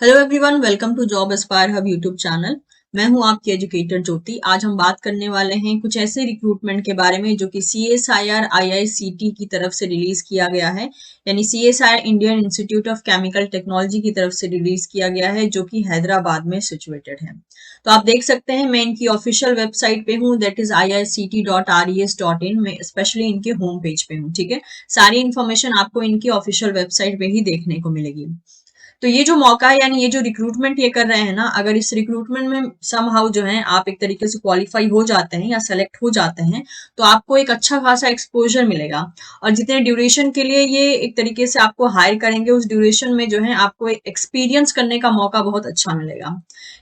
Hello everyone, welcome to job aspire hub YouTube channel. मैं हूं आपकी एजुकेटर ज्योति। आज हम बात करने वाले हैं कुछ ऐसे रिक्रूटमेंट के बारे में जो कि CSIR IICT की तरफ से रिलीज किया गया है, यानी CSIR Indian institute of chemical technology की तरफ से रिलीज किया गया है, जो कि हैदराबाद में सिचुएटेड है। तो आप देख सकते हैं, मैं इनकी ऑफिशियल वेबसाइट पे हूँ, दैट इज iict.res.in में, स्पेशली इनके होम पेज पे हूँ। ठीक है, सारी इन्फॉर्मेशन आपको इनकी ऑफिशियल वेबसाइट पे ही देखने को मिलेगी। तो ये जो मौका है, यानी ये जो रिक्रूटमेंट ये कर रहे हैं ना, अगर इस रिक्रूटमेंट में समहाउ जो है आप एक तरीके से क्वालिफाई हो जाते हैं या सेलेक्ट हो जाते हैं, तो आपको एक अच्छा खासा एक्सपोजर मिलेगा। और जितने ड्यूरेशन के लिए ये एक तरीके से आपको हायर करेंगे, उस ड्यूरेशन में जो है आपको एक्सपीरियंस करने का मौका बहुत अच्छा मिलेगा।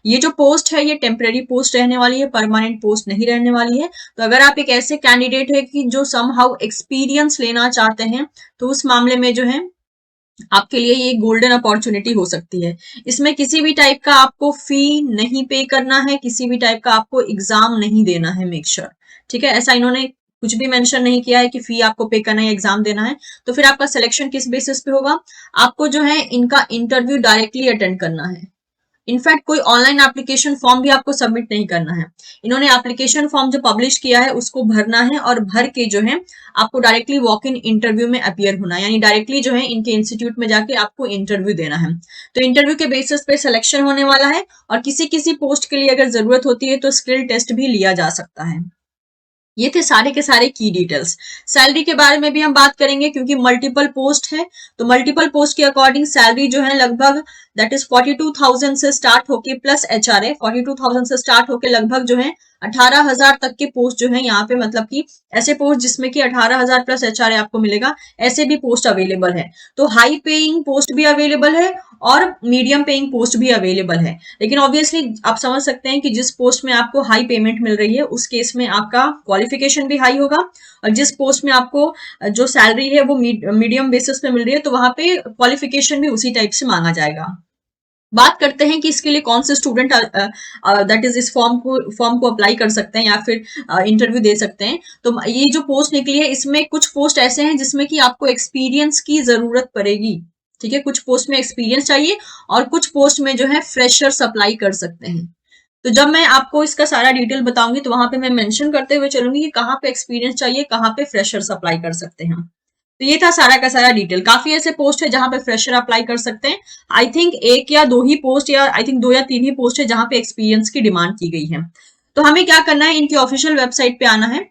ये जो पोस्ट है, ये टेम्परेरी पोस्ट रहने वाली है, परमानेंट पोस्ट नहीं रहने वाली है। तो अगर आप एक ऐसे कैंडिडेट है कि जो समहाउ एक्सपीरियंस लेना चाहते हैं, तो उस मामले में जो है आपके लिए ये गोल्डन अपॉर्चुनिटी हो सकती है। इसमें किसी भी टाइप का आपको फी नहीं पे करना है, किसी भी टाइप का आपको एग्जाम नहीं देना है, मेक श्योर। ठीक है, ऐसा इन्होंने कुछ भी मेंशन नहीं किया है कि फी आपको पे करना है, एग्जाम देना है। तो फिर आपका सिलेक्शन किस बेसिस पे होगा? आपको जो है इनका इंटरव्यू डायरेक्टली अटेंड करना है। इनफैक्ट कोई ऑनलाइन एप्लीकेशन फॉर्म भी आपको सबमिट नहीं करना है। इन्होंने एप्लीकेशन फॉर्म जो पब्लिश किया है उसको भरना है, और भर के जो है आपको डायरेक्टली वॉक इन इंटरव्यू में अपीयर होना है, यानी डायरेक्टली जो है इनके इंस्टीट्यूट में जाके आपको इंटरव्यू देना है। तो इंटरव्यू के बेसिस पे सिलेक्शन होने वाला है, और किसी किसी पोस्ट के लिए अगर जरूरत होती है तो स्किल टेस्ट भी लिया जा सकता है। ये थे सारे के सारे की डिटेल्स। सैलरी के बारे में भी हम बात करेंगे, क्योंकि मल्टीपल पोस्ट है। तो मल्टीपल पोस्ट के अकॉर्डिंग सैलरी जो है लगभग दैट इज 42,000 से स्टार्ट होके प्लस HRA 42,000 से स्टार्ट होके लगभग जो है 18,000 तक के पोस्ट जो है यहाँ पे, मतलब कि ऐसे पोस्ट जिसमें कि 18,000 प्लस HRA आपको मिलेगा, ऐसे भी पोस्ट अवेलेबल है। तो हाई पेइंग पोस्ट भी अवेलेबल है और मीडियम पेइंग पोस्ट भी अवेलेबल है। लेकिन ऑब्वियसली आप समझ सकते हैं कि जिस पोस्ट में आपको हाई पेमेंट मिल रही है, उस केस में आपका क्वालिफिकेशन भी हाई होगा, और जिस पोस्ट में आपको जो सैलरी है वो मीडियम बेसिस पे मिल रही है, तो वहां पे क्वालिफिकेशन भी उसी टाइप से मांगा जाएगा। बात करते हैं कि इसके लिए कौन से स्टूडेंट दैट इज इस फॉर्म को अप्लाई कर सकते हैं या फिर इंटरव्यू दे सकते हैं। तो ये जो पोस्ट निकली है, इसमें कुछ पोस्ट ऐसे हैं जिसमें कि आपको एक्सपीरियंस की जरूरत पड़ेगी। ठीक है, कुछ पोस्ट में एक्सपीरियंस चाहिए, और कुछ पोस्ट में जो है फ्रेशर अप्लाई कर सकते हैं। तो जब मैं आपको इसका सारा डिटेल बताऊंगी, तो वहां पे मैं मेंशन करते हुए चलूंगी कि कहाँ पे एक्सपीरियंस चाहिए, कहाँ पे फ्रेशर्स अप्लाई कर सकते हैं। तो ये था सारा का सारा डिटेल। काफी ऐसे पोस्ट है जहां पे फ्रेशर अप्लाई कर सकते हैं। आई थिंक एक या दो ही पोस्ट, या आई थिंक दो या तीन ही पोस्ट है जहां पे एक्सपीरियंस की डिमांड की गई है। तो हमें क्या करना है, इनकी ऑफिशियल वेबसाइट पे आना है।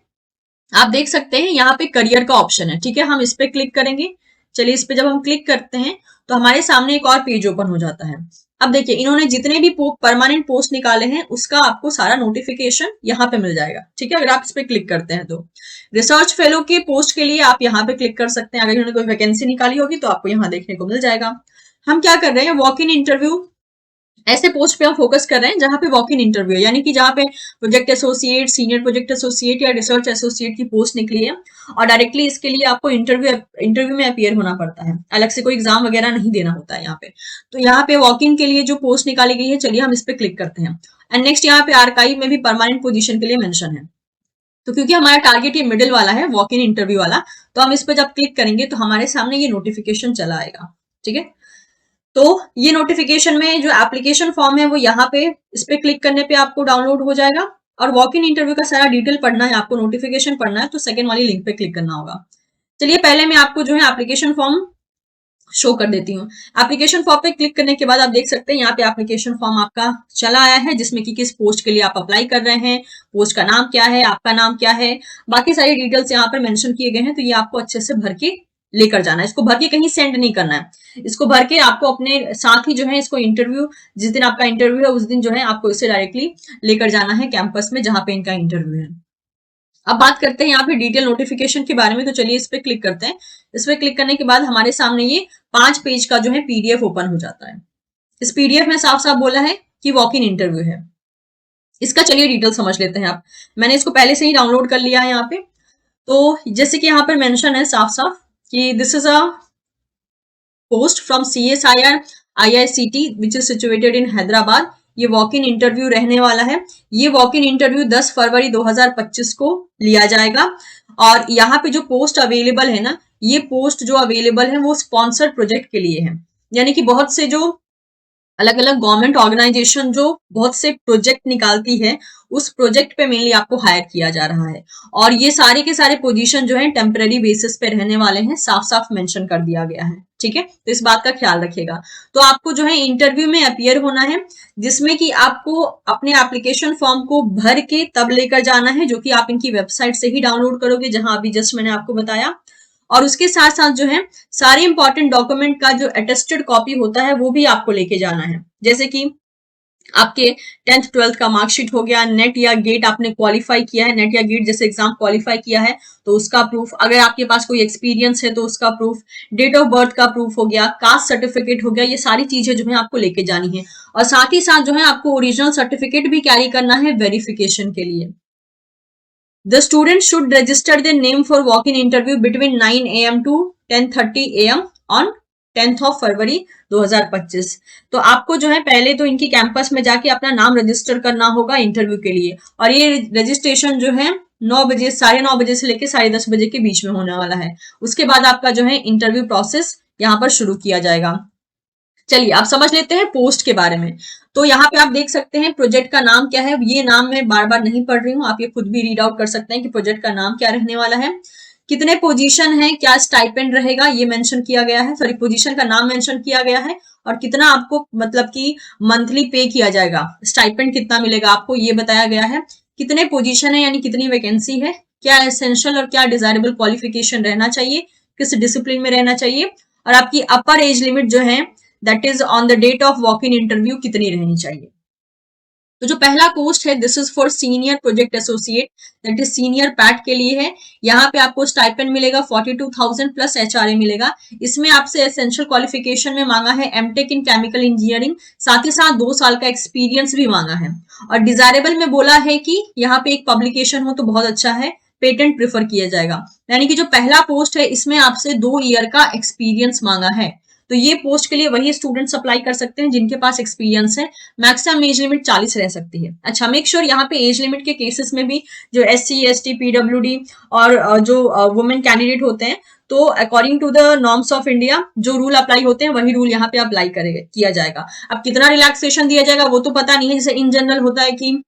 आप देख सकते हैं यहाँ पे करियर का ऑप्शन है। ठीक है, हम इस पे क्लिक करेंगे। चलिए, इस पे जब हम क्लिक करते हैं तो हमारे सामने एक और पेज ओपन हो जाता है। अब देखिए, इन्होंने जितने भी परमानेंट पोस्ट निकाले हैं उसका आपको सारा नोटिफिकेशन यहाँ पे मिल जाएगा। ठीक है, अगर आप इस पे क्लिक करते हैं तो रिसर्च फेलो के पोस्ट के लिए आप यहाँ पे क्लिक कर सकते हैं। अगर इन्होंने कोई वैकेंसी निकाली होगी तो आपको यहाँ देखने को मिल जाएगा। हम क्या कर रहे हैं, वॉक इन इंटरव्यू, ऐसे पोस्ट पे हम फोकस कर रहे हैं जहां पे वॉक इन इंटरव्यू है, यानी कि जहां पे project associate, senior project associate या रिसर्च एसोसिएट की पोस्ट निकली है, और डायरेक्टली इसके लिए आपको इंटरव्यू में अपियर होना पड़ता है। अलग से कोई एग्जाम वगैरह नहीं देना होता है यहाँ पे। तो यहाँ पे वॉक इन के लिए जो पोस्ट निकाली गई है, चलिए हम इस पे क्लिक करते हैं। एंड नेक्स्ट, यहाँ पे आर्काइव में भी परमानेंट पोजीशन के लिए मेंशन है। तो क्योंकि हमारा टारगेट ये मिडिल वाला है, वॉक इन इंटरव्यू वाला, तो हम इस पे जब क्लिक करेंगे तो हमारे सामने ये नोटिफिकेशन चला आएगा। ठीक है, तो ये नोटिफिकेशन में जो एप्लीकेशन फॉर्म है वो यहाँ पे, इस पे क्लिक करने पे आपको डाउनलोड हो जाएगा। और वॉक इन इंटरव्यू का सारा डिटेल पढ़ना है आपको, नोटिफिकेशन पढ़ना है, तो सेकंड वाली लिंक पे क्लिक करना होगा। चलिए, पहले मैं आपको जो है एप्लीकेशन फॉर्म शो कर देती हूँ। एप्लीकेशन फॉर्म पे क्लिक करने के बाद आप देख सकते हैं यहाँ पे एप्लीकेशन फॉर्म आपका चला आया है, जिसमें कि किस पोस्ट के लिए आप अप्लाई कर रहे हैं, पोस्ट का नाम क्या है, आपका नाम क्या है, बाकी सारी डिटेल्स यहाँ पर मेंशन किए गए हैं। तो ये आपको अच्छे से भर के लेकर जाना है, इसको भर के कहीं सेंड नहीं करना है। इसको भर के आपको अपने साथ ही जो है इसको इंटरव्यू, जिस दिन आपका इंटरव्यू है उस दिन जो है आपको इसे डायरेक्टली लेकर जाना है कैंपस में जहां पे इनका इंटरव्यू है। अब बात करते हैं यहाँ पे डिटेल नोटिफिकेशन के बारे में। तो चलिए इस पे क्लिक करते हैं। इस पे क्लिक करने के बाद हमारे सामने ये 5 पेज का जो है PDF ओपन हो जाता है। इस PDF में साफ साफ बोला है कि वॉक इन इंटरव्यू है। इसका चलिए डिटेल समझ लेते हैं। आप, मैंने इसको पहले से ही डाउनलोड कर लिया है यहाँ पे। तो जैसे कि यहाँ पर मेंशन है साफ साफ कि this is a post from CSIR IICT which is situated in Hyderabad. ये वॉक इन इंटरव्यू रहने वाला है। ये वॉक इन इंटरव्यू 10 फरवरी 2025 को लिया जाएगा। और यहाँ पे जो पोस्ट अवेलेबल है ना, ये पोस्ट जो अवेलेबल है वो स्पॉन्सर्ड प्रोजेक्ट के लिए है, यानी कि बहुत से जो अलग अलग गवर्नमेंट ऑर्गेनाइजेशन जो बहुत से प्रोजेक्ट निकालती है, उस प्रोजेक्ट पे मेनली आपको हायर किया जा रहा है। और ये सारे के सारे पोजीशन जो है टेम्पररी बेसिस पे रहने वाले हैं, साफ साफ मेंशन कर दिया गया है। ठीक है, तो इस बात का ख्याल रखिएगा। तो आपको जो है इंटरव्यू में अपीयर होना है, जिसमें कि आपको अपने एप्लीकेशन फॉर्म को भर के तब लेकर जाना है, जो कि आप इनकी वेबसाइट से ही डाउनलोड करोगे, जहां अभी जस्ट मैंने आपको बताया। और उसके साथ साथ जो है सारे इंपॉर्टेंट डॉक्यूमेंट का जो अटेस्टेड कॉपी होता है वो भी आपको लेके जाना है, जैसे कि आपके 10th 12th का मार्कशीट हो गया, नेट या गेट आपने क्वालिफाई किया है, नेट या गेट जैसे एग्जाम क्वालिफाई किया है तो उसका प्रूफ, अगर आपके पास कोई एक्सपीरियंस है तो उसका प्रूफ, डेट ऑफ बर्थ का प्रूफ हो गया, कास्ट सर्टिफिकेट हो गया, ये सारी चीजें जो है आपको लेके जानी है। और साथ ही साथ जो है आपको ओरिजिनल सर्टिफिकेट भी कैरी करना है वेरिफिकेशन के लिए। The student should register their name for walk-in interview between 9 a.m. to 10:30 a.m. on 10th of फरवरी 2025। तो आपको जो है पहले तो इनकी कैंपस में जाके अपना नाम रजिस्टर करना होगा इंटरव्यू के लिए, और ये रजिस्ट्रेशन जो है 9 बजे, 9:30 बजे से लेकर 10:30 बजे के बीच में होने वाला है। उसके बाद आपका जो है इंटरव्यू प्रोसेस यहाँ पर शुरू किया जाएगा। चलिए आप समझ लेते हैं पोस्ट के बारे में। तो यहाँ पे आप देख सकते हैं प्रोजेक्ट का नाम क्या है, ये नाम मैं बार बार नहीं पढ़ रही हूँ, आप ये खुद भी रीड आउट कर सकते हैं कि प्रोजेक्ट का नाम क्या रहने वाला है, कितने पोजीशन है, क्या स्टाइपेंड रहेगा ये मेंशन किया गया है, सॉरी पोजीशन का नाम मेंशन किया गया है, और कितना आपको मतलब कि मंथली पे किया जाएगा, स्टाइपेंड कितना मिलेगा आपको ये बताया गया है, कितने पोजीशन है यानी कितनी वैकेंसी है, क्या एसेंशियल और क्या डिजायरेबल क्वालिफिकेशन रहना चाहिए, किस डिसिप्लिन में रहना चाहिए, और आपकी अपर एज लिमिट जो है that is on the date of walk in interview कितनी रहनी चाहिए। तो जो पहला पोस्ट है this is for senior project associate, that is senior PAT के लिए है। यहाँ पे आपको स्टाइपेंड मिलेगा 42,000 प्लस एचआरए मिलेगा। इसमें आपसे एसेंशियल क्वालिफिकेशन में मांगा है एमटेक इन केमिकल इंजीनियरिंग, साथ ही साथ 2 साल का एक्सपीरियंस भी मांगा है। और डिजायरेबल में बोला है कि यहाँ पे एक पब्लिकेशन हो तो बहुत अच्छा है, पेटेंट प्रेफर किया जाएगा। यानी कि जो पहला पोस्ट है इसमें आपसे 2 ईयर का एक्सपीरियंस मांगा है। तो ये पोस्ट के लिए वही स्टूडेंट्स अप्लाई कर सकते हैं जिनके पास एक्सपीरियंस है। मैक्सिमम एज लिमिट 40 रह सकती है। अच्छा, मेक श्योर यहाँ पे एज लिमिट के केसेस में भी जो SC ST PWD और जो वुमेन कैंडिडेट होते हैं, तो according to the norms of India जो रूल अप्लाई होते हैं वही रूल यहाँ पे अप्लाई करेगा किया जाएगा। अब कितना रिलैक्सेशन दिया जाएगा वो तो पता नहीं है, जैसे इन जनरल होता है कि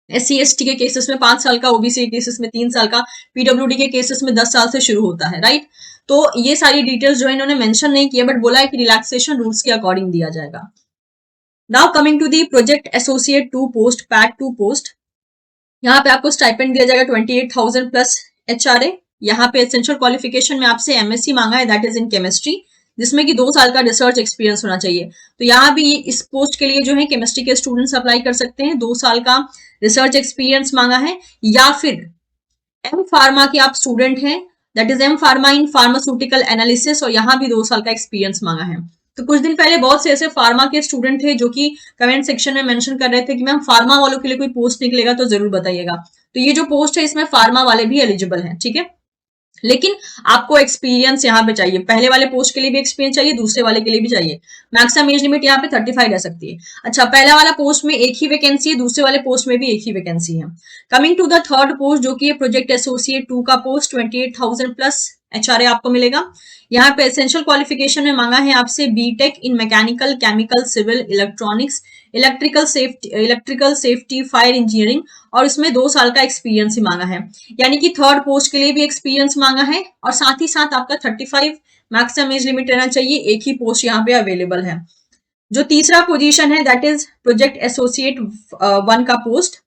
SC ST के केसेस में 5 साल का, OBC के केसेस में 3 साल का, PWD के केसेस में 10 साल से शुरू होता है, राइट। तो ये सारी डिटेल्स जो है इन्होंने मेंशन नहीं किया, बट बोला है कि रिलैक्सेशन रूल्स के अकॉर्डिंग दिया जाएगा। Now coming to the project associate 2 post, PAT 2 post, यहाँ पे आपको स्टाइपेंड दिया जाएगा 28,000 प्लस एचआरए। यहाँ पे एसेंशियल क्वालिफिकेशन में आपसे MSc मांगा है, दैट इज इन केमिस्ट्री, जिसमें कि 2 साल का रिसर्च एक्सपीरियंस होना चाहिए। तो यहाँ भी इस पोस्ट के लिए जो है केमिस्ट्री के स्टूडेंट्स अप्लाई कर सकते हैं, 2 साल का रिसर्च एक्सपीरियंस मांगा है। या फिर एम फार्मा के आप स्टूडेंट हैं, that is M pharma in pharmaceutical analysis, और यहाँ भी 2 साल का एक्सपीरियंस मांगा है। तो कुछ दिन पहले बहुत से ऐसे फार्मा के स्टूडेंट थे जो कि कमेंट सेक्शन में मेंशन कर रहे थे कि मैम फार्मा वालों के लिए कोई पोस्ट निकलेगा तो जरूर बताइएगा। तो ये जो पोस्ट है इसमें फार्मा वाले भी एलिजिबल हैं, ठीक है। लेकिन आपको एक्सपीरियंस यहाँ पे चाहिए, पहले वाले पोस्ट के लिए भी एक्सपीरियंस चाहिए, दूसरे वाले के लिए भी चाहिए। मैक्सिमम एज लिमिट यहाँ पे 35 रह सकती है। अच्छा, पहला वाला पोस्ट में एक ही वैकेंसी है, दूसरे वाले पोस्ट में भी एक ही वैकेंसी है। Coming to the third post जो कि प्रोजेक्ट एसोसिएट 2 का पोस्ट, 28,000 प्लस एचआरए आपको मिलेगा। यहाँ पे एसेंशियल क्वालिफिकेशन में मांगा है आपसे BTech in mechanical, chemical, civil, electronics, electrical safety, fire engineering, और इसमें 2 साल का एक्सपीरियंस ही मांगा है। यानी कि थर्ड पोस्ट के लिए भी एक्सपीरियंस मांगा है, और साथ ही साथ आपका 35 मैक्सिमम एज लिमिट रहना चाहिए। एक ही पोस्ट यहाँ पे अवेलेबल है। जो तीसरा पोजीशन है दैट इज प्रोजेक्ट एसोसिएट 1 का पोस्ट।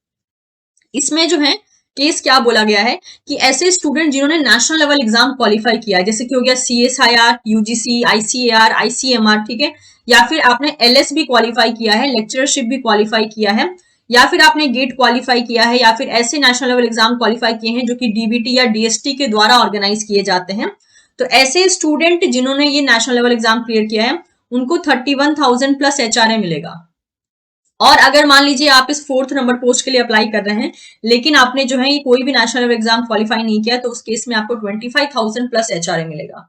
इसमें जो है केस क्या बोला गया है कि ऐसे स्टूडेंट जिन्होंने नेशनल लेवल एग्जाम क्वालिफाई किया है, जैसे कि हो गया CSIR, UGC, ICAR, ICMR, ठीक है, या फिर आपने LS भी क्वालिफाई किया है, लेक्चरशिप भी क्वालिफाई किया है, या फिर आपने गेट क्वालिफाई किया है, या फिर ऐसे नेशनल लेवल एग्जाम क्वालिफाई किए हैं जो कि DBT या DST के द्वारा ऑर्गेनाइज किए जाते हैं। तो ऐसे स्टूडेंट जिन्होंने ये नेशनल लेवल एग्जाम क्लियर किया है उनको 31,000 प्लस HRA मिलेगा। और अगर मान लीजिए आप इस 4th नंबर पोस्ट के लिए अप्लाई कर रहे हैं लेकिन आपने जो है ये कोई भी नेशनल लेवल एग्जाम क्वालिफाई नहीं किया, तो उस केस में आपको 25,000 प्लस एचआरए मिलेगा।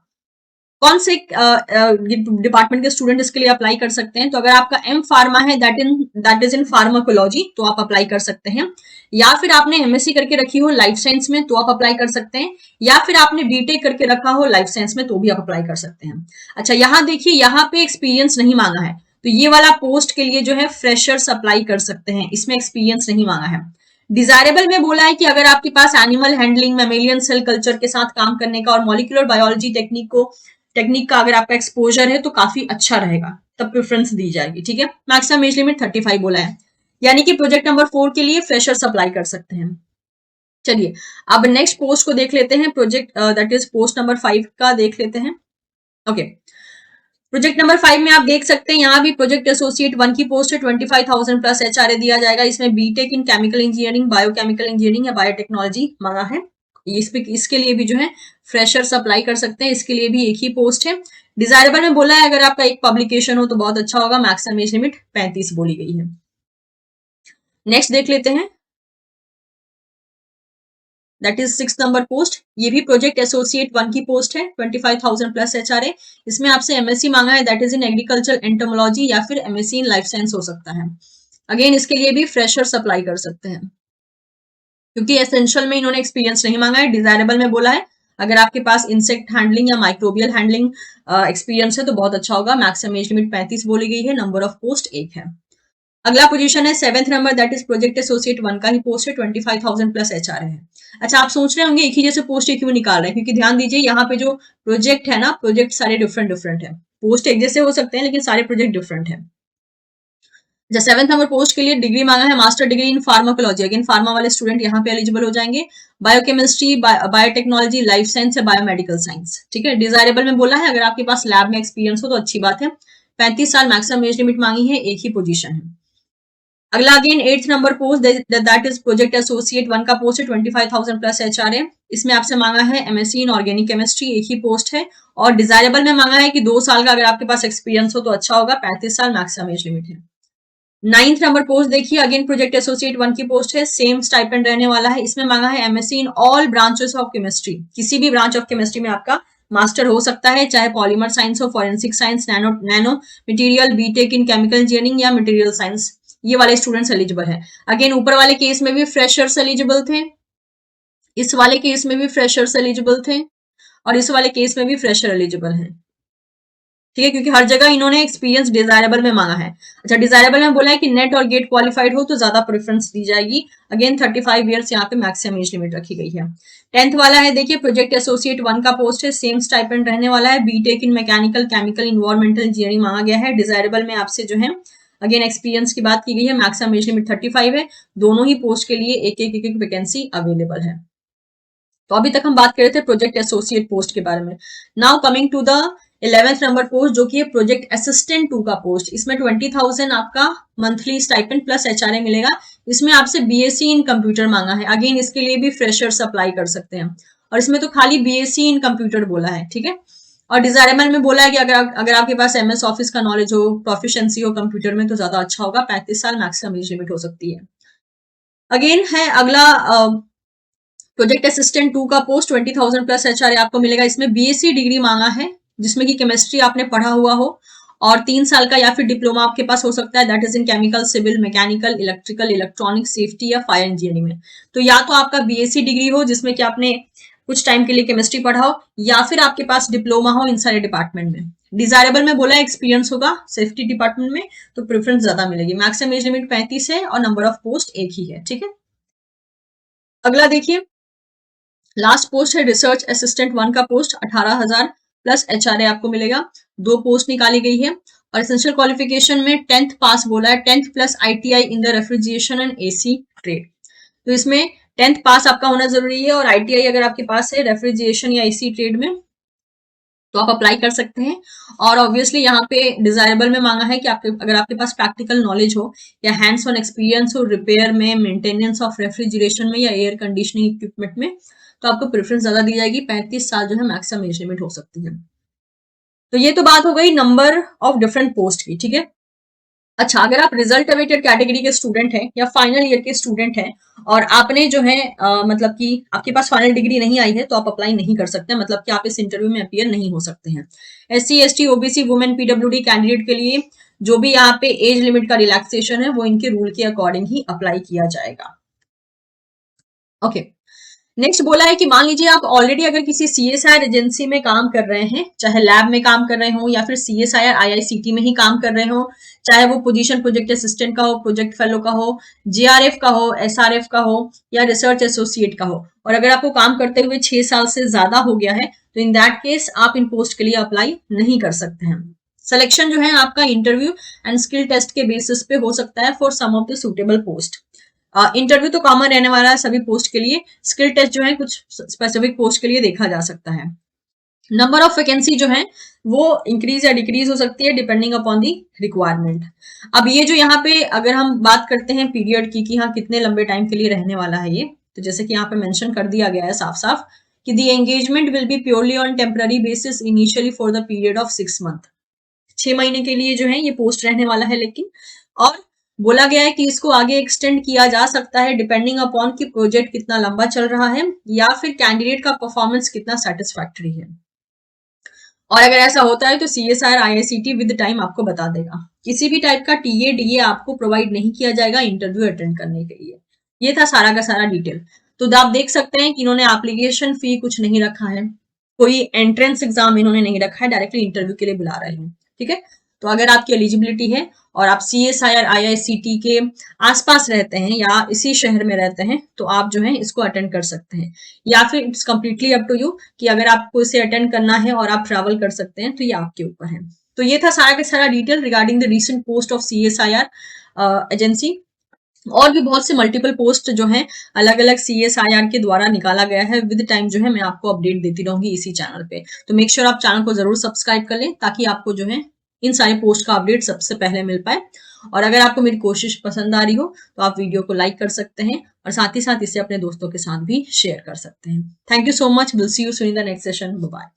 कौन से डिपार्टमेंट के स्टूडेंट इसके लिए अप्लाई कर सकते हैं? तो अगर आपका एम फार्मा है दैट इज इन फार्माकोलॉजी तो आप अप्लाई कर सकते हैं, या फिर आपने MSc करके रखी हो लाइफ साइंस में तो आप अप्लाई कर सकते हैं, या फिर आपने बीटेक करके रखा हो लाइफ साइंस में तो भी आप अप्लाई कर सकते हैं। अच्छा, यहाँ देखिए, यहाँ पे एक्सपीरियंस नहीं मांगा है, तो ये वाला पोस्ट के लिए जो है फ्रेशर्स अप्लाई कर सकते हैं, इसमें एक्सपीरियंस नहीं मांगा है। डिजायरेबल में बोला है कि अगर आपके पास animal handling, mammalian cell culture के साथ काम करने का और मॉलिक्यूलर बायोलॉजी टेक्निक का अगर आपका एक्सपोजर है तो काफी अच्छा रहेगा, तब प्रेफरेंस दी जाएगी। ठीक है, मैक्सिमम एज लिमिट 35 बोला है, यानी कि प्रोजेक्ट नंबर 4 के लिए फ्रेशर्स अप्लाई कर सकते हैं। चलिए अब नेक्स्ट पोस्ट को देख लेते हैं, project that is post number 5 का देख लेते हैं। ओके, प्रोजेक्ट नंबर 5 में आप देख सकते हैं यहाँ भी प्रोजेक्ट एसोसिएट 1 की पोस्ट है, 25,000 प्लस एचआरए दिया जाएगा। इसमें BTech in chemical engineering, biochemical engineering या बायोटेक्नोलॉजी मांगा है। इसके लिए भी जो है फ्रेशर्स अप्लाई कर सकते हैं, इसके लिए भी एक ही पोस्ट है। डिजायरेबल में बोला है अगर आपका एक पब्लिकेशन हो तो बहुत अच्छा होगा, मैक्सिमम एज लिमिट 35 बोली गई है। नेक्स्ट देख लेते हैं, दैट इज 6 नंबर पोस्ट, ये भी प्रोजेक्ट एसोसिएट 1 की पोस्ट है, 25,000 प्लस एचआरए। इसमें आपसे एमएससी मांगा है, that is in agriculture entomology या फिर एमएससी इन लाइफ साइंस हो सकता है। अगेन इसके लिए भी फ्रेशर्स अप्लाई कर सकते हैं, क्योंकि एसेंशियल में इन्होंने एक्सपीरियंस नहीं मांगा है। डिजायरेबल में बोला है अगर आपके पास इंसेक्ट हैंडलिंग या माइक्रोबियल हैंडलिंग एक्सपीरियंस है तो बहुत अच्छा होगा। मैक्सिमम एज लिमिट 35 बोली गई है, नंबर ऑफ पोस्ट 1 है। अगला पोजीशन है 7th number, that is project associate 1 का ही पोस्ट है, 25,000 प्लस एचआरए है। अच्छा, आप सोच रहे होंगे एक ही जैसे पोस्ट क्यों निकाल रहे हैं, क्योंकि ध्यान दीजिए यहाँ पे जो प्रोजेक्ट है ना, प्रोजेक्ट सारे डिफरेंट डिफरेंट है। पोस्ट एक जैसे हो सकते हैं लेकिन सारे प्रोजेक्ट डिफरेंट है। 7th नंबर पोस्ट के लिए डिग्री मांगा है, master degree in pharmacology. Again pharma वाले स्टूडेंट यहाँ पे एलिजिबल हो जाएंगे। बायोकेमिस्ट्री, बायोटेक्नोलॉजी, लाइफ साइंस या बायोमेडिकल साइंस। ठीक है, डिजायरेबल में बोला है अगर आपके पास लैब में एक्सपीरियंस हो तो अच्छी बात है। 35 साल मैक्सिमम एज लिमिट मांगी है, एक ही पोजीशन है। अगला again 8th number post, that is project associate 1 का पोस्ट है, 25,000 प्लस एचआरए। इसमें आपसे मांगा है एमएससी इन ऑर्गेनिक केमिस्ट्री, एक ही पोस्ट है। और डिजायरेबल में मांगा है कि 2 साल का अगर आपके पास एक्सपीरियंस हो तो अच्छा होगा, 35 साल मैक्सिमम एज लिमिट है। 9th नंबर पोस्ट देखिए, अगेन प्रोजेक्ट एसोसिएट 1 की पोस्ट है, सेम स्टाइपेंड रहने वाला है। इसमें मांगा है MSc in all branches of chemistry, किसी भी ब्रांच ऑफ केमिस्ट्री में आपका मास्टर हो सकता है, चाहे पॉलीमर साइंस हो, forensic science, nano material, BTech in chemical engineering या मटेरियल साइंस, ये वाले स्टूडेंट्स एलिजिबल है। अगेन ऊपर वाले केस में भी फ्रेशर्स एलिजिबल थे, इस वाले केस में भी फ्रेशर्स एलिजिबल थे, और इस वाले केस में भी फ्रेशर एलिजिबल है। ठीक है, क्योंकि हर जगह इन्होंने एक्सपीरियंस डिजायरेबल में मांगा है। अच्छा, डिजायरेबल में बोला है कि नेट और गेट क्वालिफाइड हो तो ज्यादा प्रेफरेंस दी जाएगी। अगेन 35 ईयर्स यहाँ पे मैक्सिमम एज लिमिट रखी गई है। 10th वाला है देखिए, प्रोजेक्ट एसोसिएट 1 का पोस्ट है, सेम स्टाइपेंड रहने वाला है। BTech in mechanical, chemical, environmental engineering मांगा गया है। डिजायरेबल में आपसे जो है अगेन एक्सपीरियंस की बात की गई है। मैक्सिमम एज लिमिट 35 है। दोनों ही पोस्ट के लिए एक वैकेंसी अवेलेबल है। तो अभी तक हम बात कर रहे थे प्रोजेक्ट एसोसिएट पोस्ट के बारे में। Now coming to the 11th number post, जो कि है प्रोजेक्ट असिस्टेंट 2 का पोस्ट। इसमें 20,000 आपका मंथली स्टाइपेंड प्लस एचआरए मिलेगा। इसमें आपसे बीएससी इन कंप्यूटर मांगा है। अगेन इसके लिए भी फ्रेशर्स अप्लाई कर सकते हैं, और इसमें तो खाली बीएससी इन कंप्यूटर बोला है। ठीक है, और डिजायरेबल में बोला है कि अगर आपके पास एमएस ऑफिस का नॉलेज हो, प्रोफिशिएंसी हो कंप्यूटर में तो ज्यादा अच्छा होगा। 35 साल मैक्सिमम एज लिमिट हो सकती है। अगेन है अगला प्रोजेक्ट असिस्टेंट 2 का पोस्ट, 20,000 प्लस एचआरए आपको मिलेगा। इसमें बीएससी डिग्री मांगा है, जिसमें कि केमिस्ट्री आपने पढ़ा हुआ हो, और 3 साल का या फिर डिप्लोमा आपके पास हो सकता है, that is in chemical, civil, mechanical, electrical, electronic, safety या फायर इंजीनियरिंग में। तो या तो आपका बीएससी डिग्री हो जिसमें कि आपने कुछ टाइम के लिए केमिस्ट्री पढ़ा हो, या फिर आपके पास डिप्लोमा हो इन सारे डिपार्टमेंट में। डिजायरेबल में बोला एक्सपीरियंस होगा सेफ्टी डिपार्टमेंट में, तो प्रेफरेंस ज्यादा मिलेगी। मैक्सिमम एज लिमिट 35 है और नंबर ऑफ पोस्ट एक ही है। ठीक है, अगला देखिए, लास्ट पोस्ट है रिसर्च असिस्टेंट 1 का पोस्ट, 18,000 प्लस एचआरए आपको मिलेगा। 2 पोस्ट निकाली गई है, और एसेंशियल क्वालिफिकेशन में 10th पास बोला है, 10th plus ITI in the refrigeration and AC trade. तो इसमें 10th पास आपका होना जरूरी है, और आईटीआई अगर आपके पास है रेफ्रिजरेशन या एसी ट्रेड में तो आप अप्लाई कर सकते हैं। और ऑब्वियसली यहाँ पे डिजायरेबल में मांगा है कि अगर आपके पास प्रैक्टिकल नॉलेज हो या हैंड्स ऑन एक्सपीरियंस हो रिपेयर में, मेंटेनेंस ऑफ रेफ्रिजरेशन में या एयर कंडीशनिंग इक्विपमेंट में, तो आपको प्रेफरेंस ज्यादा दी जाएगी। 35 साल जो है मैक्सिमम एज लिमिट हो सकती है। तो ये तो बात हो गई नंबर ऑफ डिफरेंट पोस्ट की। ठीक है, अच्छा, अगर आप रिजल्ट अवेटेड कैटेगरी के स्टूडेंट हैं या फाइनल ईयर के स्टूडेंट हैं और आपने जो है मतलब कि आपके पास फाइनल डिग्री नहीं आई है तो आप अप्लाई नहीं कर सकते, मतलब कि आप इस इंटरव्यू में अपीयर नहीं हो सकते हैं। SC, ST, OBC, women, PWD candidate के लिए जो भी यहाँ पे एज लिमिट का रिलैक्सेशन है वो इनके रूल के अकॉर्डिंग ही अप्लाई किया जाएगा। ओके, नेक्स्ट बोला है कि मान लीजिए आप ऑलरेडी अगर किसी सीएसआईआर एजेंसी में काम कर रहे हैं, चाहे लैब में काम कर रहे हो या फिर सीएसआईआर आईआईसीटी में ही काम कर रहे हो, चाहे वो पोजीशन प्रोजेक्ट असिस्टेंट का हो, प्रोजेक्ट फेलो का हो, जीआरएफ का हो, एसआरएफ का हो या रिसर्च एसोसिएट का हो, और अगर आपको काम करते हुए 6 साल से ज्यादा हो गया है तो इन दैट केस आप इन पोस्ट के लिए अप्लाई नहीं कर सकते हैं। सिलेक्शन जो है आपका इंटरव्यू एंड स्किल टेस्ट के बेसिस पे हो सकता है for some of the suitable post. Interview तो कॉमन रहने वाला है सभी पोस्ट के लिए, स्किल टेस्ट जो है कुछ स्पेसिफिक पोस्ट के लिए देखा जा सकता है। नंबर ऑफ वैकेंसी जो है वो इंक्रीज या डिक्रीज हो सकती है डिपेंडिंग अपॉन दी रिक्वायरमेंट। अब ये जो यहाँ पे अगर हम बात करते हैं पीरियड की कि हाँ कितने लंबे टाइम के लिए रहने वाला है ये, तो जैसे कि यहाँ पे मेंशन कर दिया गया है साफ साफ कि the engagement will be purely on temporary basis initially for the period of 6 month. 6 महीने के लिए जो है ये पोस्ट रहने वाला है, लेकिन और बोला गया है कि इसको आगे एक्सटेंड किया जा सकता है डिपेंडिंग अपॉन कि प्रोजेक्ट कितना लंबा चल रहा है या फिर कैंडिडेट का परफॉर्मेंस कितना सेटिस्फैक्टरी है। और अगर ऐसा होता है तो सीएसआईआर आईआईसीटी विद टाइम आपको बता देगा। किसी भी टाइप का टीए डीए आपको प्रोवाइड नहीं किया जाएगा इंटरव्यू अटेंड करने के लिए। ये था सारा का सारा डिटेल। तो आप देख सकते हैं कि इन्होंने एप्लीकेशन फी कुछ नहीं रखा है, कोई एंट्रेंस एग्जाम इन्होंने नहीं रखा है, डायरेक्टली इंटरव्यू के लिए बुला रहे हैं। ठीक है, तो अगर आपकी एलिजिबिलिटी है और आप सीएसआईआर आईआईसीटी के आसपास रहते हैं या इसी शहर में रहते हैं तो आप जो है इसको अटेंड कर सकते हैं, या फिर it's completely up to you कि अगर आपको इसे अटेंड करना है और आप ट्रैवल कर सकते हैं तो ये आपके ऊपर है। तो ये था सारा का सारा detail regarding the recent post of CSIR agency. और भी बहुत से मल्टीपल पोस्ट जो हैं अलग अलग सीएसआईआर के द्वारा निकाला गया है, विद टाइम जो है मैं आपको अपडेट देती रहूंगी इसी चैनल पे। तो मेक श्योर आप चैनल को जरूर सब्सक्राइब कर लें ताकि आपको जो है इन सारे पोस्ट का अपडेट सबसे पहले मिल पाए। और अगर आपको मेरी कोशिश पसंद आ रही हो तो आप वीडियो को लाइक कर सकते हैं और साथ ही साथ इसे अपने दोस्तों के साथ भी शेयर कर सकते हैं। Thank you so much, will see you soon in the next session, bye bye.